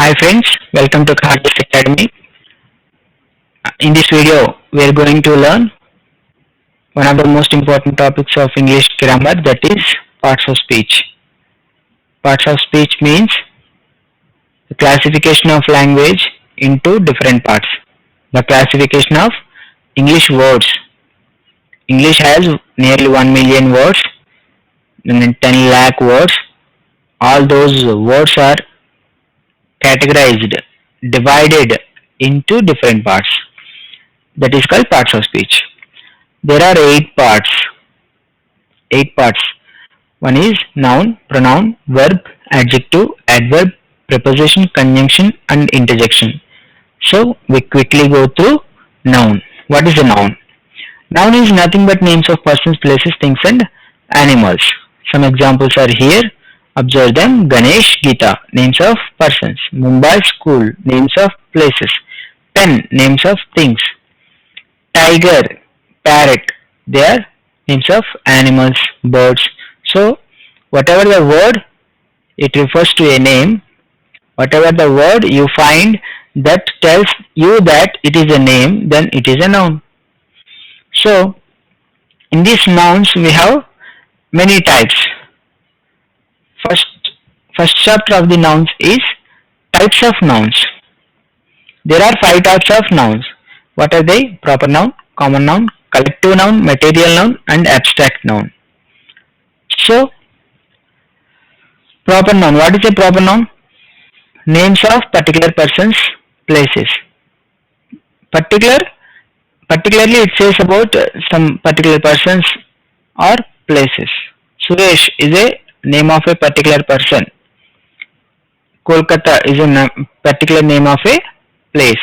Hi friends, welcome to Khardas Academy. In this video, we are going to learn one of the most important topics of English grammar, that is parts of speech. Parts of speech means the classification of language into different parts. The classification of English words. English has nearly 1 million words and 10 lakh words. All those words are categorized, divided into different parts. That is called parts of speech. There are 8 parts. 8 parts. One is noun, pronoun, verb, adjective, adverb, preposition, conjunction and interjection. So we quickly go through noun. What is a noun? Noun is nothing but names of persons, places, things and animals. Some examples are here. Observe them. Ganesh, Gita, names of persons. Mumbai, school, names of places. Pen, names of things. Tiger, parrot, they are names of animals, birds. So whatever the word, it refers to a name. Whatever the word you find that tells you that it is a name, then it is a noun. So in these nouns we have many types. First chapter of the nouns is types of nouns. There are 5 types of nouns. What are they? Proper noun, common noun, collective noun, material noun and abstract noun. So proper noun. What is a proper noun? Names of particular persons, places. Particularly it says about some particular persons or places. Suresh is a name of a particular person. Kolkata is a particular name of a place.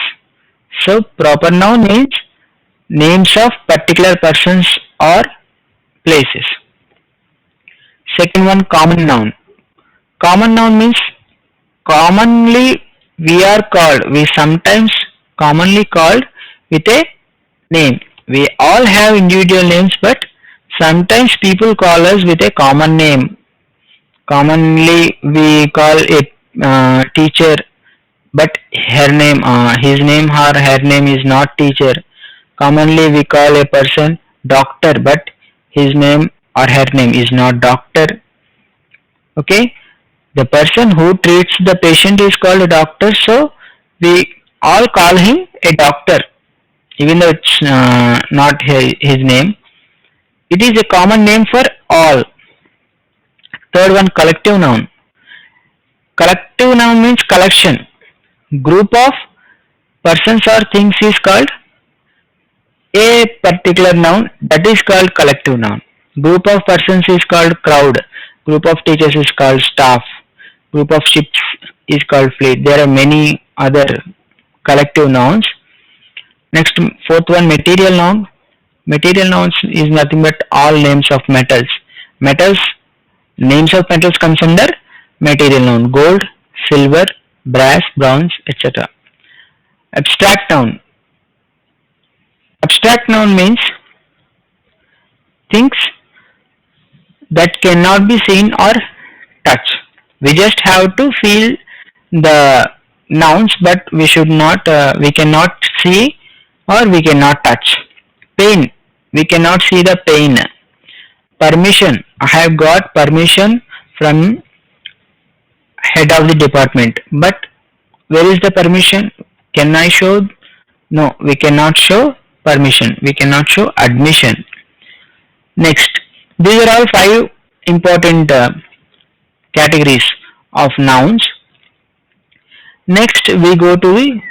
So proper noun means names of particular persons or places. Second one, common noun. Common noun means commonly we sometimes commonly called with a name. We all have individual names, but sometimes people call us with a common name. Commonly we call a teacher, but his name or her name is not teacher. Commonly we call a person doctor, but his name or her name is not doctor. Okay, the person who treats the patient is called a doctor, so we all call him a doctor, even though it's not his name. It is a common name for all. Third one, collective noun. Collective noun means collection. Group of persons or things is called a particular noun, that is called collective noun. Group of persons is called crowd. Group of teachers is called staff. Group of ships is called fleet. There are many other collective nouns. Next, fourth one, material noun. Material nouns is nothing but all names of metals. Names of metals comes under material noun. Gold, silver, brass, bronze, etc. Abstract noun. Abstract noun means things that cannot be seen or touched. We just have to feel the nouns, but we cannot see or we cannot touch. Pain, we cannot see the pain. Permission, I have got permission from head of the department, but where is the permission? Can I show? No, we cannot show permission. We cannot show admission. Next, these are all 5 important categories of nouns. Next, we go to the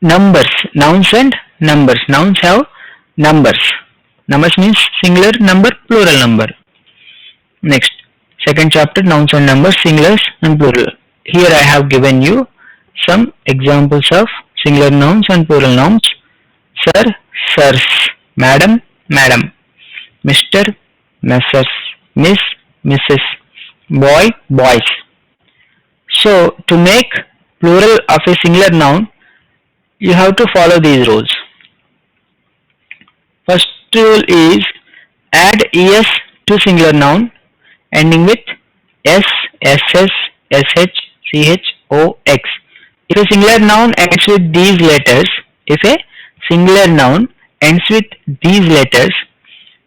numbers. Nouns and numbers. Nouns have numbers. Numbers means singular number, plural number. Next, second chapter, nouns and numbers, singulars and plural. Here I have given you some examples of singular nouns and plural nouns. Sir, sirs. Madam, madam. Mr, messrs. Miss, Mrs. Boy, boys. So to make plural of a singular noun, you have to follow these rules. First rule is add es to singular noun ending with s, ss, sh, ch O-X. If a singular noun ends with these letters, if a singular noun ends with these letters,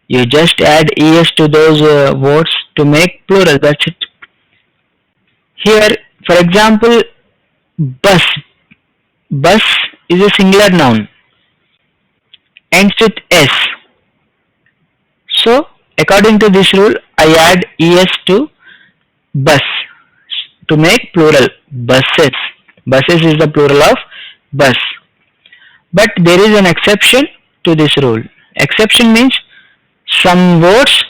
you just add es to those words to make plural. That's it. Here, for example, bus. Bus is a singular noun, ends with s. So, according to this rule, I add es to bus to make plural. Buses. Buses is the plural of bus. But there is an exception to this rule. Exception means some words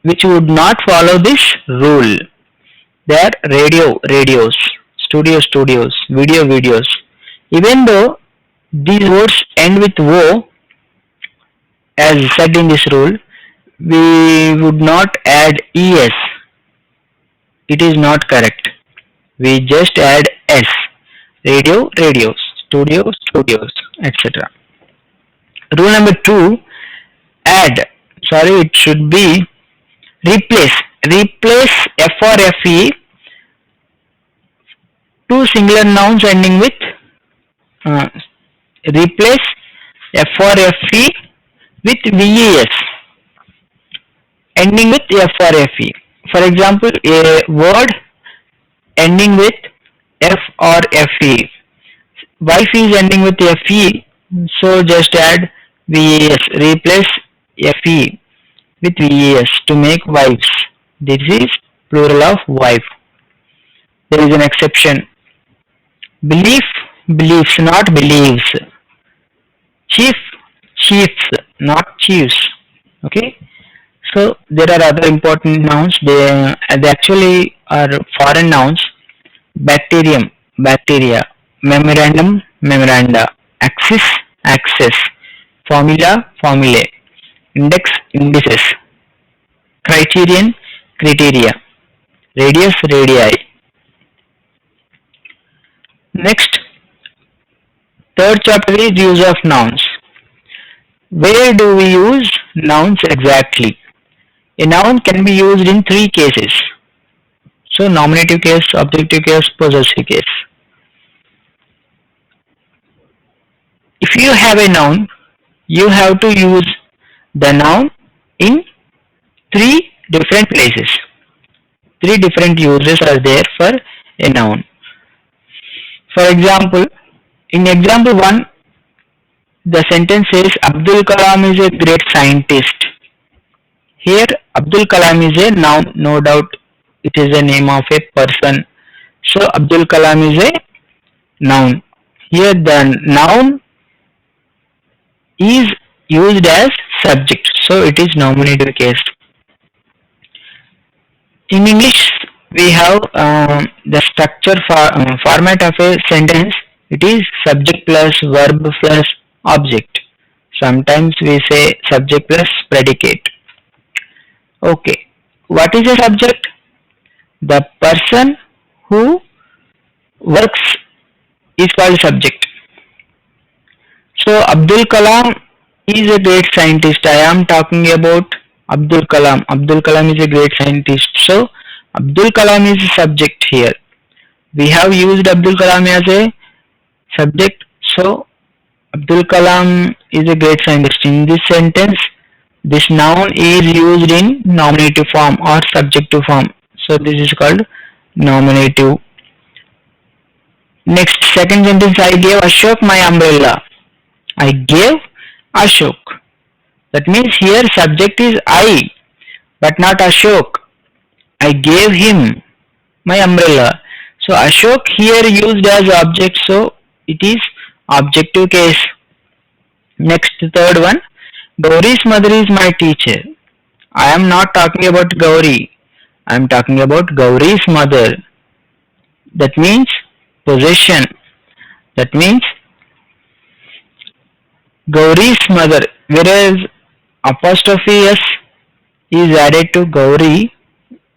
which would not follow this rule. They are radios, studios, videos. Even though these words end with O, as said in this rule, we would not add es. It is not correct. We just add s. Radios, studios, etc. Rule number 2, add. Sorry, it should be replace. Replace F or FE two singular nouns ending with replace F or FE with VES ending with F or FE. For example, a word ending with F or FE. Wife is ending with FE, so just add VES. Replace FE with VES to make wives. This is plural of wife. There is an exception. Belief, beliefs, not believes. Chief, chiefs, not chiefs. Okay. So there are other important nouns. They actually are foreign nouns. Bacterium, bacteria. Memorandum, memoranda. Axis, axis. Formula, formulae. Index, indices. Criterion, criteria. Radius, radii. Next, third chapter is use of nouns. Where do we use nouns exactly? A noun can be used in 3 cases. So, nominative case, objective case, possessive case. If you have a noun, you have to use the noun in 3 different places. 3 different uses are there for a noun. For example, in example 1, the sentence says Abdul Kalam is a great scientist. Here, Abdul Kalam is a noun, no doubt it is the name of a person. So, Abdul Kalam is a noun. Here, the noun is used as subject. So, it is nominative case. In English, we have the structure format of a sentence. It is subject plus verb plus object. Sometimes we say subject plus predicate. Okay, what is a subject? The person who works is called subject. So Abdul Kalam is a great scientist. I am talking about Abdul Kalam. Abdul Kalam is a great scientist. So Abdul Kalam is a subject here. We have used Abdul Kalam as a subject. So Abdul Kalam is a great scientist. In this sentence, this noun is used in nominative form or subjective form. So this is called nominative. Next, second sentence, I gave Ashok my umbrella. I gave Ashok. That means here subject is I, but not Ashok. I gave him my umbrella. So Ashok here used as object, so it is objective case. Next, third one, Gauri's mother is my teacher. I am not talking about Gauri. I am talking about Gauri's mother. That means possession. That means Gauri's mother, whereas apostrophe s is added to Gauri,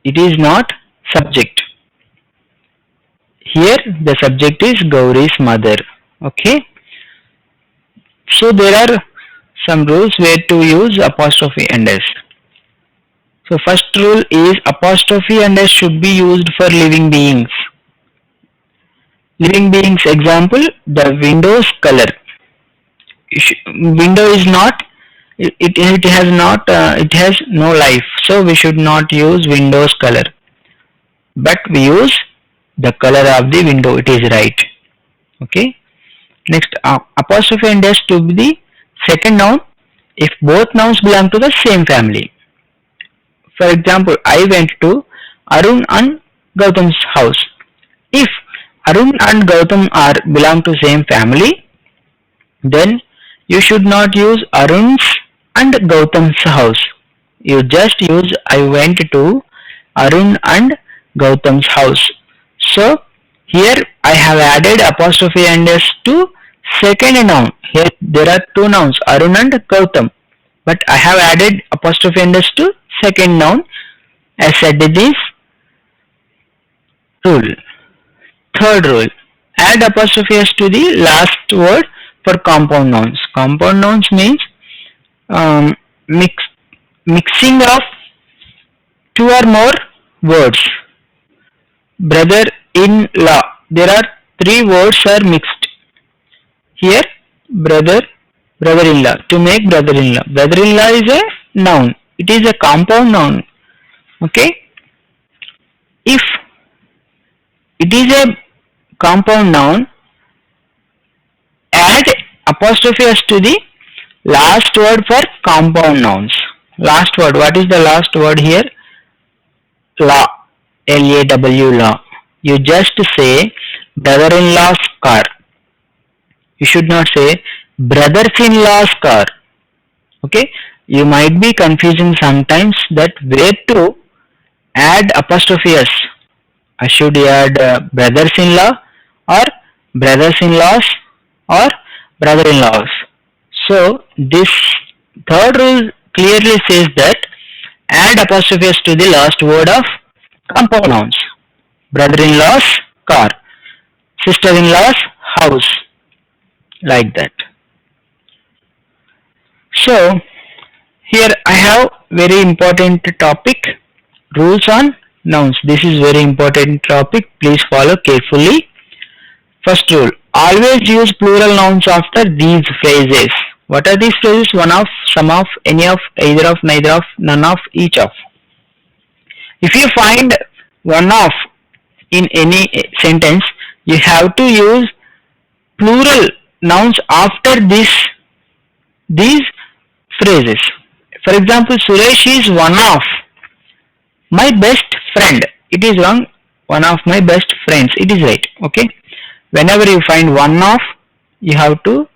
it is not subject. Here the subject is Gauri's mother. Okay. So there are some rules where to use apostrophe and s. So first rule is apostrophe and s should be used for living beings. Living beings example, the window's color. Window is not, it has not, it has no life, so we should not use window's color, but we use the color of the window, it is right. Okay. Next, apostrophe and s to be the second noun if both nouns belong to the same family. For example, I went to Arun and Gautam's house. If Arun and Gautam are belong to same family, then you should not use Arun's and Gautam's house. You just use I went to Arun and Gautam's house. So here I have added apostrophe and s to second noun. Here there are two nouns, Arun and Gautam, but I have added apostrophe and s to second noun as said in this rule. Third rule, add apostrophe s to the last word for compound nouns. Compound nouns means mixing of two or more words. Brother-in-law. There are three words are mixed. Here, brother, brother-in-law. To make brother-in-law. Brother-in-law is a noun. It is a compound noun. Okay. If it is a compound noun, add apostrophe s to the last word for compound nouns. Last word. What is the last word here? Law. L-A-W, law. You just say brother-in-law's car. You should not say brothers-in-law's car. Okay. You might be confusing sometimes that where to add apostrophe s. I should add brothers-in-law or brothers-in-laws or brother-in-laws. So this third rule clearly says that add apostrophe s to the last word of compound nouns. Brother-in-law's car, sister-in-law's house, like that. So here I have very important topic, rules on nouns. This is very important topic, please follow carefully. First rule, always use plural nouns after these phrases. What are these phrases? One of, some of, any of, either of, neither of, none of, each of. If you find one of in any sentence, you have to use plural nouns after these phrases. For example, Suresh is one of my best friend. It is wrong. One of my best friends. It is right. Okay. Whenever you find one of, you have to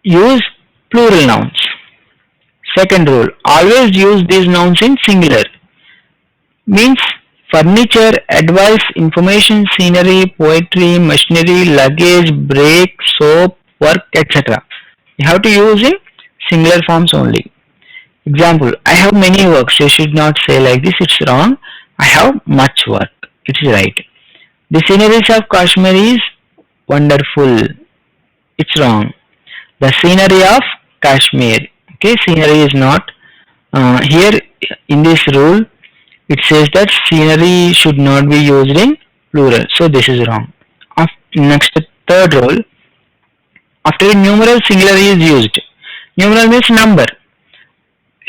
use plural nouns. Second rule, always use these nouns in singular. Means furniture, advice, information, scenery, poetry, machinery, luggage, break, soap, work, etc. You have to use in singular forms only. Example, I have many works. You should not say like this, it's wrong. I have much work. It is right. The sceneries of Kashmir is wonderful. It's wrong. The scenery of Kashmir. Okay, scenery is not. Here in this rule, it says that scenery should not be used in plural. So this is wrong. Next, third rule. After a numeral, singular is used. Numeral means number.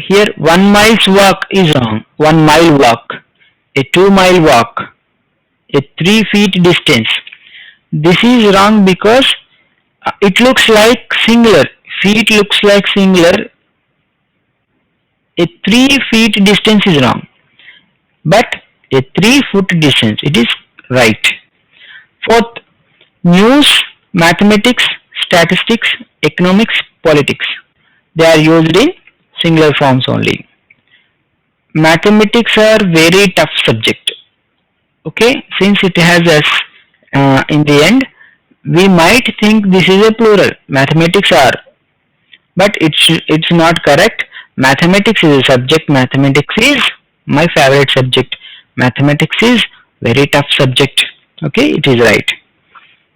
Here 1 mile's walk is wrong. 1 mile walk. A 2 mile walk. A 3 feet distance. This is wrong because it looks like singular. Feet looks like singular. A 3 feet distance is wrong. But a 3 foot distance, it is right. Fourth, news, mathematics, statistics, economics, politics. They are used in singular forms only. Mathematics are very tough subject. Okay, since it has s in the end, we might think this is a plural. Mathematics are, but it's not correct. Mathematics is a subject. Mathematics is my favorite subject. Mathematics is very tough subject. Okay, it is right.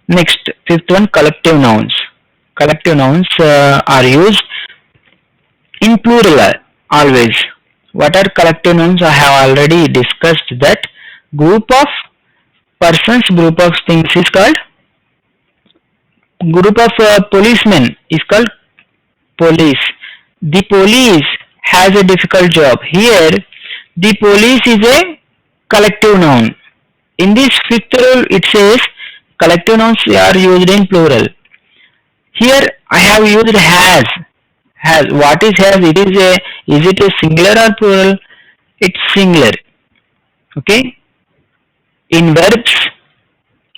Next, fifth one, collective nouns. Collective nouns are used in plural always. What are collective nouns? I have already discussed that. Group of persons, group of things is called, group of policemen is called police. The police has a difficult job. Here the police is a collective noun. In this fifth rule it says collective nouns are used in plural. Here I have used has. Has. What is has? Is it a singular or plural? It's singular. Okay. In verbs,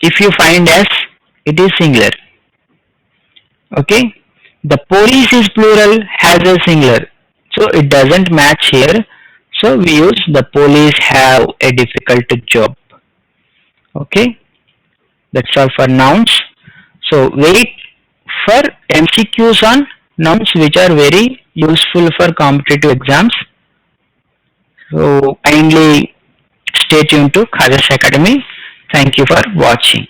if you find s, it is singular. Okay. The police is plural, has a singular. So it doesn't match here. So we use the police have a difficult job. Okay. That's all for nouns. So wait for MCQs on nouns which are very useful for competitive exams. So kindly stay tuned to Khajas Academy. Thank you for watching.